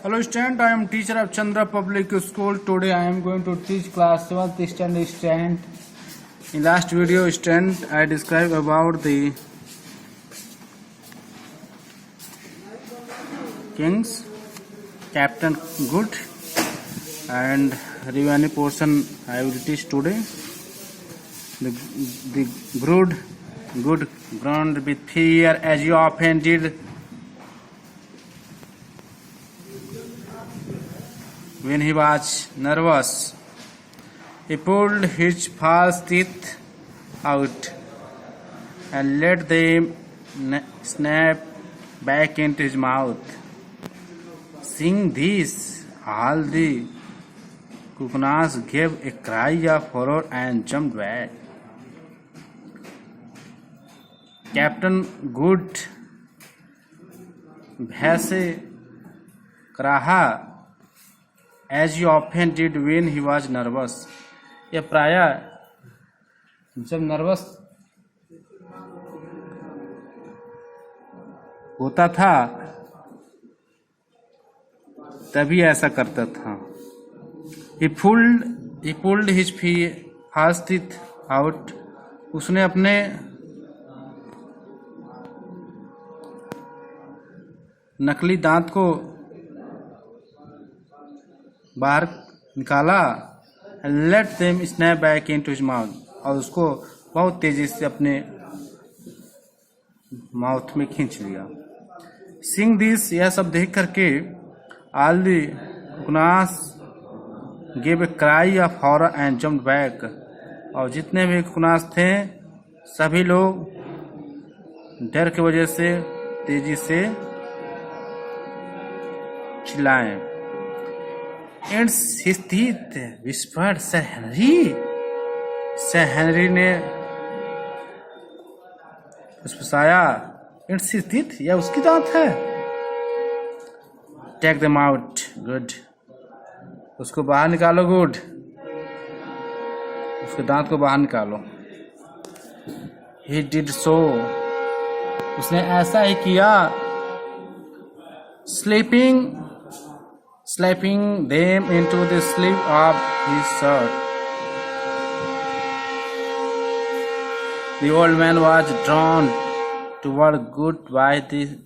Hello student, I am teacher of Chandra Public School. Today I am going to teach class 7th standard student. In last video student I described about the kings, Captain Good, and remaining portion I will teach today. The good ground with fear as you often did when he was nervous. He pulled his false teeth out and let them snap back into his mouth. Seeing this, all the cuckoos gave a cry of horror and jumped back. Captain Good भैंसे कराहा as you often did when he was nervous. यह प्रायः जब nervous होता था तभी ऐसा करता था. He pulled his false teeth out. उसने अपने नकली दांत को बाहर निकाला. Let them snap back into his mouth. और उसको बहुत तेजी से अपने माउथ में खींच लिया. Seeing this, यह सब देख करके all the cuckoos gave a cry of horror and jumped back. और जितने भी cuckoos थे सभी लोग डर की वजह से तेजी से चिल्लाए. It's his teeth, whispered Sir Henry. Sir Henry ने फुसफुसाया. It's his teeth, यह उसकी दांत है. Take them out, good. उसको बाहर निकालो, good. उसके दांत को बाहर निकालो. He did so. उसने ऐसा ही किया. Slapping them into the sleeve of his shirt. The old man was drawn toward Good by the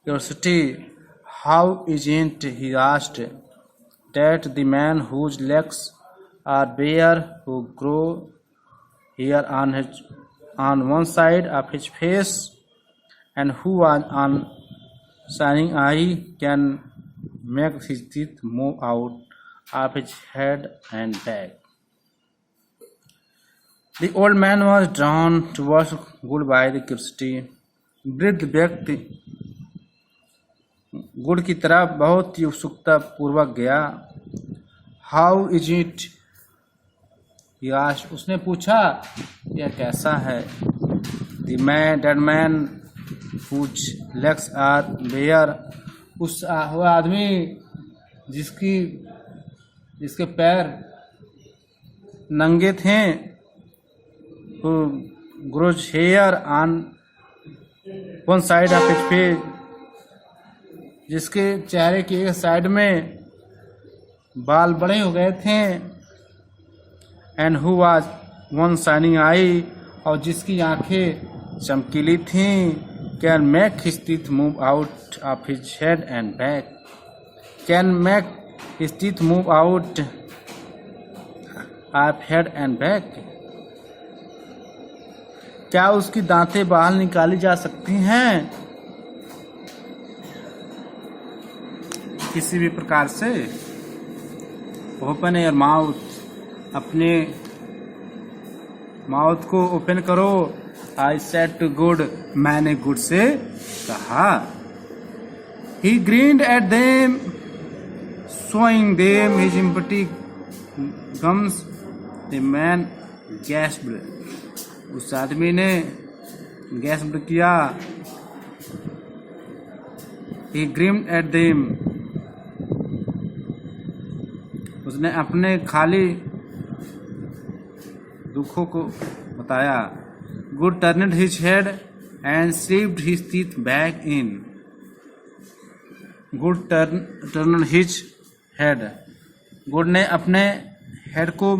curiosity. How isn't, he asked, that the man whose legs are bare, who grow hair on one side of his face, and who was on shining eye, can make his teeth move out of his head and back. The old man was drawn towards Good by the curiosity. वृद्ध व्यक्ति गुड़ की तरफ बहुत ही उत्सुकता पूर्वक गया. How is it, उसने पूछा यह कैसा है. That man whose legs are bare, वह आदमी जिसके पैर नंगे थे. who grows hair on one side of his face, जिसके चेहरे की एक साइड में बाल बड़े हो गए थे. and who was one shining eye, और जिसकी आंखें चमकीली थीं. can make his teeth move out of his head and back. Can make his teeth move out of head and back. क्या उसकी दांतें बाहर निकाली जा सकती हैं किसी भी प्रकार से. ओपन योर माउथ, अपने माउथ को ओपन करो. I said to Good, मैंने गुड से कहा. He grinned at them, showing them his empty gums. The man gasped. उस आदमी ने गैस्प किया. He grinned at them. उसने अपने खाली दुखों को बताया. Good turned his head and shaved his teeth back in. Good turn his head. Good ने अपने हेड को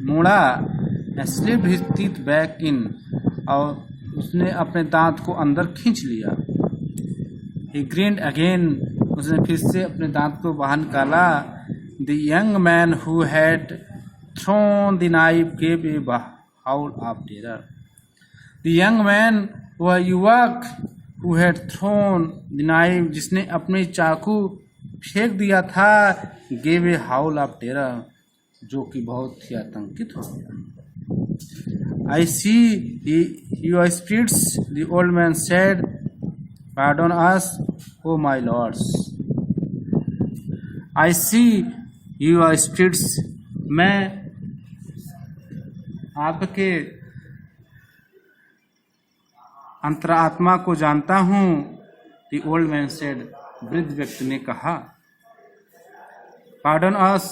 मोड़ा। Slipped his teeth back in, और उसने अपने दांत को अंदर खींच लिया। ही ग्रीन्ड अगेन, उसने फिर से अपने दांत को बाहर निकाला। The young man who had thrown the knife gave a howl of terror. The young man, वह युवक, who had thrown the knife, जिसने अपने चाकू फेंक दिया था, gave a howl of terror, जो कि बहुत ही आतंकित हो गया। I see your spirits, the old man said. Pardon us, O my lords. I see your spirits. मैं आपके अंतरात्मा को जानता हूँ। The old man said. वृद्ध व्यक्ति ने कहा, Pardon us,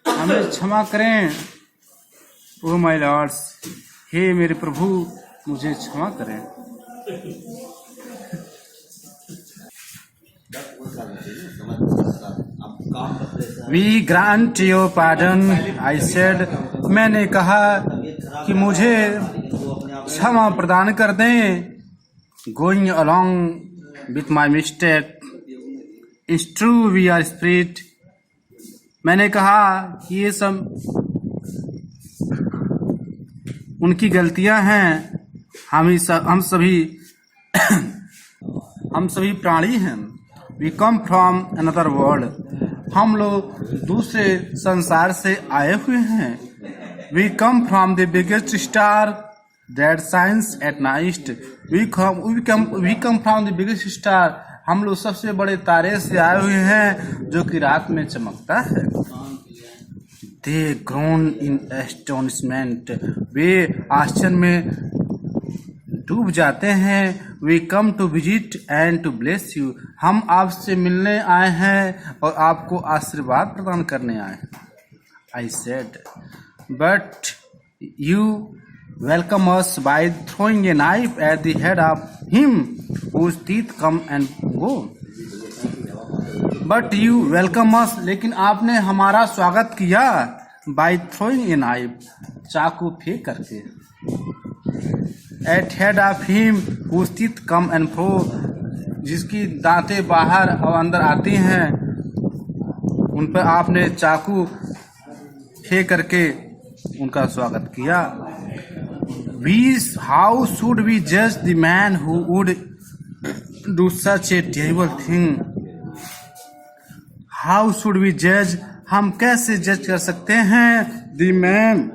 हमें क्षमा करें। ओ माय लॉर्ड्स, हे मेरे प्रभु, मुझे क्षमा करें। We grant your pardon, I said. मैंने कहा कि मुझे क्षमा प्रदान कर दें। Going along with my mistake, it's true we are spirit. मैंने कहा कि ये सब उनकी गलतियां हैं। हम सभी प्राणी हैं। We come from another world, हम लोग दूसरे संसार से आए हुए हैं। We come from the biggest star that shines at night. We come from the biggest star, हम लोग सबसे बड़े तारे से आए हुए हैं जो कि रात में चमकता है। They groan in astonishment, वे आश्चर्य में डूब जाते हैं। We come to visit and to bless you, हम आपसे मिलने आए हैं और आपको आशीर्वाद प्रदान करने आए हैं। I said, but you welcome us by throwing a knife at the head of him whose teeth come and go. But you welcome अस, लेकिन आपने हमारा स्वागत किया। बाय थ्रोइंग ए नाइफ, चाकू फेंक करके। At head of him whose teeth come and fro, जिसकी दांतें बाहर और अंदर आती हैं, उन पर आपने चाकू फेंक करके उनका स्वागत किया। हाउ शुड वी जज the man who would do such A terrible thing. How should we जज, हम कैसे जज कर सकते हैं the man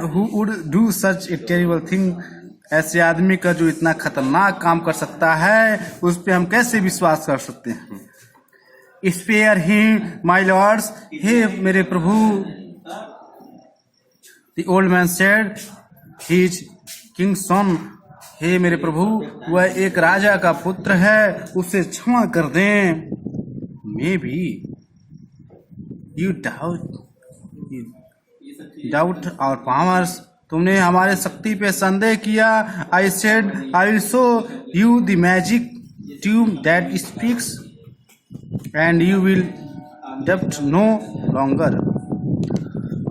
who would do such A terrible thing, ऐसे आदमी का जो इतना खतरनाक काम कर सकता है, उस पे हम कैसे विश्वास कर सकते हैं। स्पेयर हिम माय लॉर्ड्स, हे मेरे प्रभु। The old man said, he is king's son, हे मेरे प्रभु, वह एक राजा का पुत्र है, उसे क्षमा कर दें। May be you doubt our powers, तुमने हमारे शक्ति पे संदेह किया। I said, I will show you the magic tube that speaks and you will doubt no longer.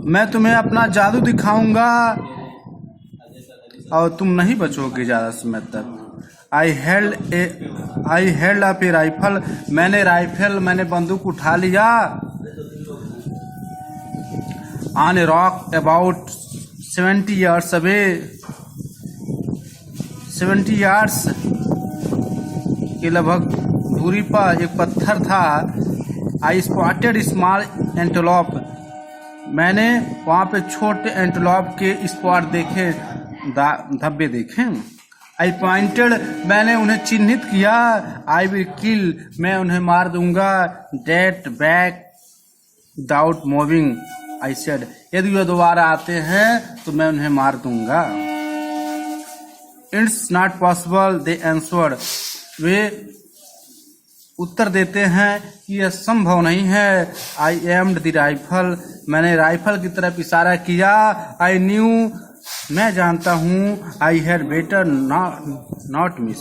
मैं तुम्हें अपना जादू दिखाऊंगा और तुम नहीं बचोगे ज्यादा समय तक। I held up A rifle, मैंने बंदूक उठा लिया। On a rock about 70 yards away, 70 yards के लगभग दूरी पर एक पत्थर था। आई स्पॉटेड स्मॉल एंटेलोप, मैंने वहां पे छोटे एंटेलोप के स्पॉट देखे, धब्बे देखे। आई पॉइंटेड, मैंने उन्हें चिन्हित किया। आई विल किल, मैं उन्हें मार दूंगा। Date back without moving, I said, यदि वे दोबारा आते हैं तो मैं उन्हें मार दूंगा। It's not possible, they answered, वे उत्तर देते हैं कि यह संभव नहीं है। आई एम्ड द राइफल, मैंने राइफल की तरफ इशारा किया। आई न्यू मैं जानता हूँ I had better not miss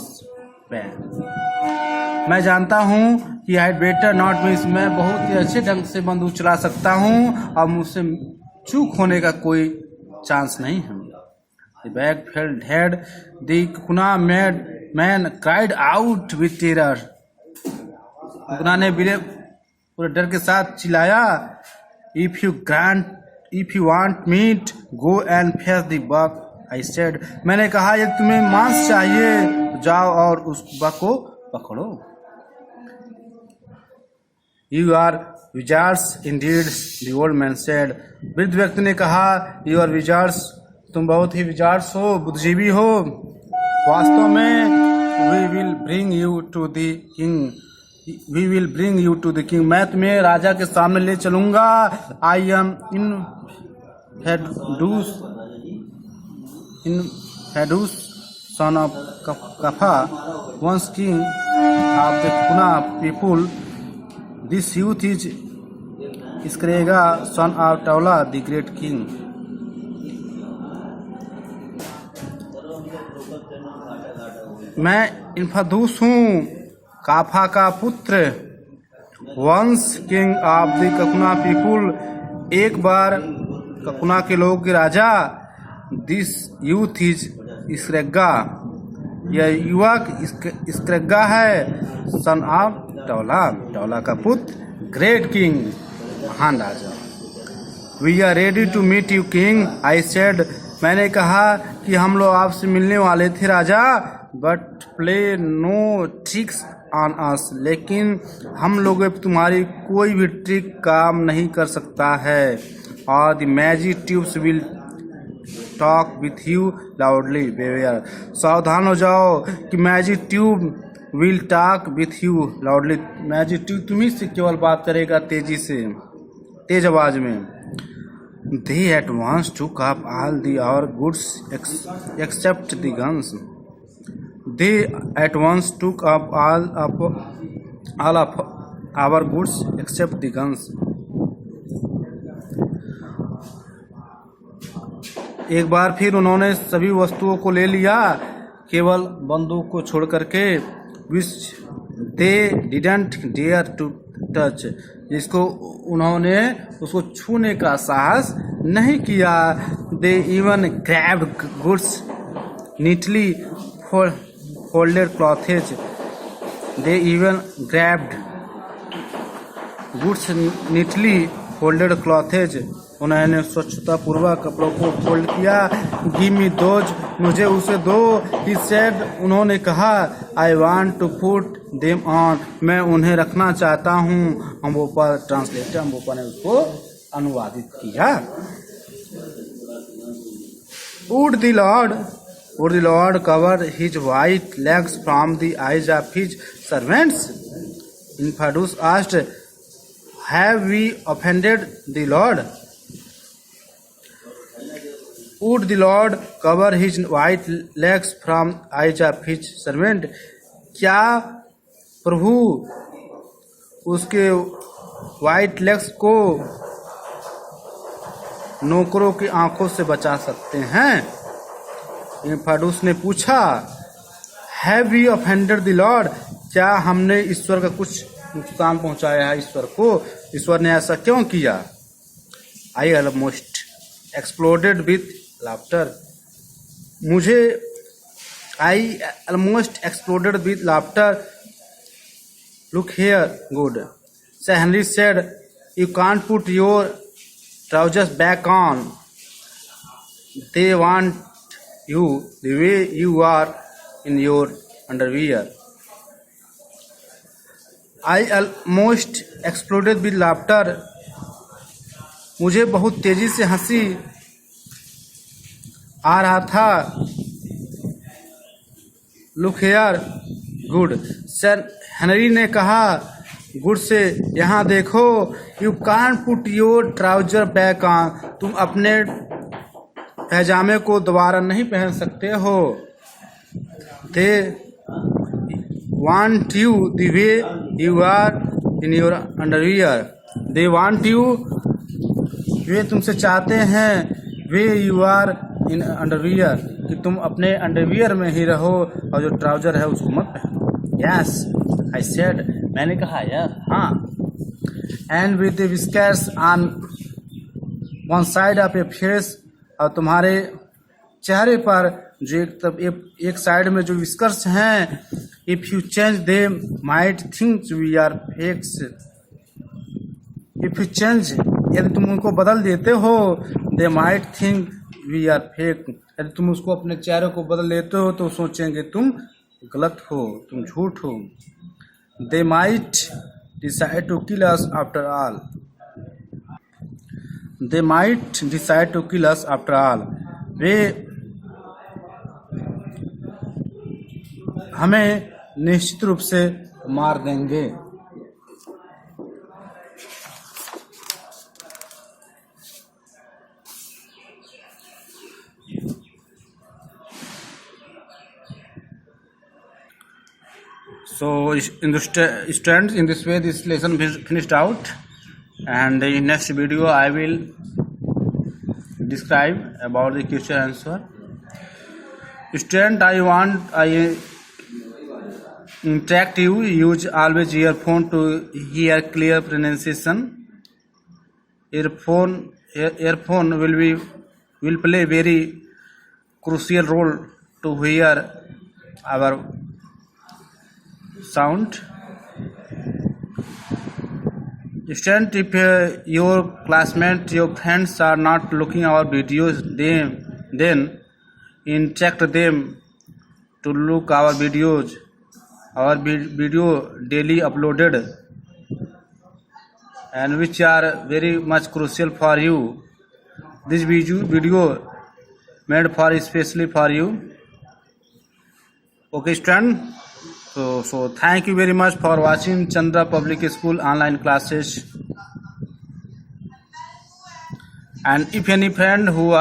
मैं जानता हूँ कि I had better not miss मैं बहुत ही अच्छे ढंग से बंदूक चला सकता हूँ और मुझसे चूक होने का कोई चांस नहीं है। The backfield head, the Kuna man cried out with terror. कुना ने पूरे डर के साथ चिल्लाया, If you want meat, go and fetch the buck. I said, मैंने कहा यदि तुम्हें मांस चाहिए, जाओ और उस बक को पकड़ो। You are wizards indeed, the old man said. वृद्ध व्यक्ति ने कहा, You are wizards. तुम बहुत ही विजार्ड्स हो, बुद्धिजीवी हो। वास्तव में we will bring you to the king. मैं तुम्हें राजा के सामने ले चलूंगा। I am Infidus, son of Kapha, once king of the Kuna people. This youth is Iskrega, son of Taula, the great king. मैं इन्फादूस हूँ, काफा का पुत्र, वंश किंग ऑफ द ककुना पीपुल, एक बार ककुना के लोगों के राजा। दिस यूथ इज इस्क्रेगा, यह युवक इस्क्रेगा है, सन ऑफ टौला, टौला का पुत्र, ग्रेट किंग, महान राजा। We are ready to meet you king, I said, मैंने कहा कि हम लोग आपसे मिलने वाले थे राजा। But play no tricks on us, लेकिन हम लोग तुम्हारी कोई भी ट्रिक काम नहीं कर सकता है। और the magic tubes will talk with you loudly, beware, सावधान हो जाओ कि magic tube will talk with you loudly, magic tube तुम्ही से केवल बात करेगा तेजी से, तेज आवाज में। They at once took up all our goods except the guns. They at once took up all of our goods except the guns. एक बार फिर उन्होंने सभी वस्तुओं को ले लिया, केवल बंदूक को छोड़ करके। Which they didn't dare to touch, जिसको उन्होंने उसको छूने का साहस नहीं किया। They even grabbed goods neatly folded clothes. They even grabbed goods neatly folded clothes. उन्होंने स्वच्छता पूर्वक कपड़ों को फोल्ड किया। Give me those, मुझे उसे दो। He said, उन्होंने कहा, I want to put them on, मैं उन्हें रखना चाहता हूँ। अम्बोपा ट्रांसलेटर, अम्बोपा ने उसको अनुवादित किया। Would the Lord cover his white legs from the eyes of his servants? Infidus asked, Have we offended the Lord? Would the Lord cover his white legs from eyes of his servant? क्या प्रभु उसके white legs को नौकरों की आंखों से बचा सकते हैं? इन्फिडुस ने पूछा, Have we offended the Lord? क्या हमने ईश्वर का कुछ नुकसान पहुंचाया है ईश्वर को? ईश्वर ने ऐसा क्यों किया? I almost exploded with laughter. I almost exploded with laughter. Look here, good. Sir Henry said, You can't put your trousers back on. They want you the way you are in your underwear. I almost exploded with laughter. मुझे बहुत तेजी से हंसी आ रहा था। Look here good, sir Henry ने कहा गुड से, यहाँ देखो। You can't put your trouser back on, तुम अपने पैजामे को दोबारा नहीं पहन सकते हो। They want you the way you are in your underwear, they want you, वे तुमसे चाहते हैं, way you are in underwear, कि तुम अपने अंडरवियर में ही रहो और जो ट्राउजर है उसको मत पहनो। यस आई सेड, मैंने कहा यार हाँ। And with the whiskers on one side of A face, और तुम्हारे चेहरे पर जो एक साइड में जो विस्कर्स हैं, if you change they might think we are fakes. If you change, यदि तुम उनको बदल देते हो, they might think we are fake, यदि तुम उसको अपने चेहरे को बदल लेते हो तो सोचेंगे तुम गलत हो, तुम झूठ हो। They might decide to kill us after all, they might decide to kill us after all, वे हमें निश्चित रूप से मार देंगे। So in this students, in this way this lesson finished out, and in next video I will describe about the question answer. Student, I interactive, use always earphone to hear clear pronunciation. Earphone will play very crucial role to hear our sound. Student, if your classmates, your friends are not looking our videos, then instruct them to look our videos. Our video daily uploaded, and which are very much crucial for you. This video made for especially for you. Okay student, so thank you very much for watching Chandra Public School online classes. And if any friend who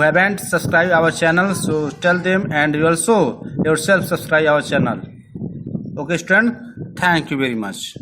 haven't subscribed our channel, so tell them, and you also yourself subscribe our channel. Okay student, thank you very much.